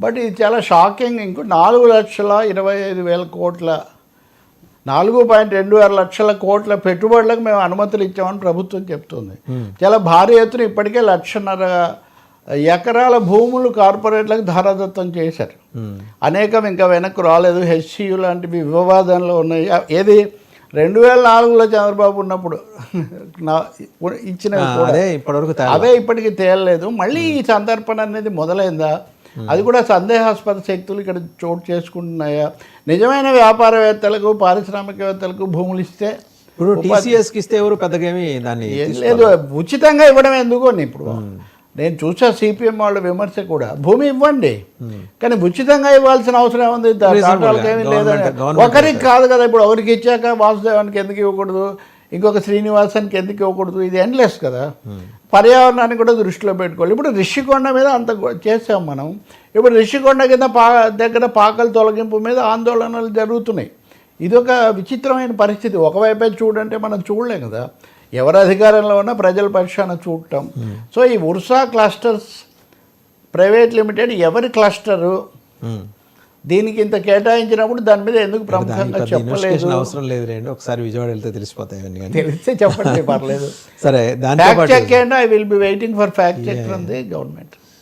But ఇది చాలా shocking. ఇంకో 4,25,000 కోట్ల 4.26 లక్షల కోట్ల పెట్టుబడులకు మేము అనుమతులు ఇచ్చామని ప్రభుత్వం చెప్తుంది. చాలా భారీ ఎత్తున ఇప్పటికే 1,50,000 ఎకరాల భూములు కార్పొరేట్లకు ధారాదత్తం చేశారు. అనేకం ఇంకా వెనక్కు రాలేదు. హెచ్సియు లాంటివి వివాదంలో ఉన్నాయి. ఏది 2004లో చంద్రబాబు ఉన్నప్పుడు ఇచ్చినవి కూడా అవే ఇప్పటికీ తేలలేదు. మళ్ళీ ఈ సందర్భం అనేది మొదలైందా? అది కూడా సందేహాస్పద శక్తులు ఇక్కడ చోటు చేసుకుంటున్నాయా? నిజమైన వ్యాపారవేత్తలకు పారిశ్రామికవేత్తలకు భూములు ఇస్తే ఇప్పుడు టీసీఎస్కి ఇస్తే ఎవరు పెద్దగా ఏమీ దాన్ని లేదు, ఉచితంగా ఇవ్వడం ఎందుకు అని ఇప్పుడు నేను చూసా. సిపిఎం వాళ్ళ విమర్శ కూడా భూమి ఇవ్వండి కానీ ఉచితంగా ఇవ్వాల్సిన అవసరం ఉంది. ఏమీ లేదని ఒకరికి కాదు కదా. ఇప్పుడు ఒకరికి ఇచ్చాక వాసుదేవానికి ఎందుకు ఇవ్వకూడదు, ఇంకొక శ్రీనివాసానికి ఎందుకు ఇవ్వకూడదు? ఇది ఎండ్లెస్ కదా. పర్యావరణాన్ని కూడా దృష్టిలో పెట్టుకోవాలి. ఇప్పుడు రిషికొండ మీద అంత చేసాం మనం. ఇప్పుడు రిషికొండ కింద దగ్గర పాకల తొలగింపు మీద ఆందోళనలు జరుగుతున్నాయి. ఇదొక విచిత్రమైన పరిస్థితి. ఒకవైపే చూడంటే మనం చూడలేం కదా. ఎవరు అధికారంలో ఉన్నా ప్రజల పక్షాన చూడటం. సో ఈ ఉర్సా క్లస్టర్స్ ప్రైవేట్ లిమిటెడ్ ఎవరి క్లస్టరు, దీనికి ఇంత కేటాయించినప్పుడు దాని మీద ఎందుకు ప్రముఖంగా చెప్పలేదు? అవసరం లేదు రండి, ఒకసారి విజయవాడ వెళ్తే తెలిసిపోతాయి. తెలిస్తే చెప్పండి, పర్లేదు. సరే, fact check and I will be waiting for fact check from the government.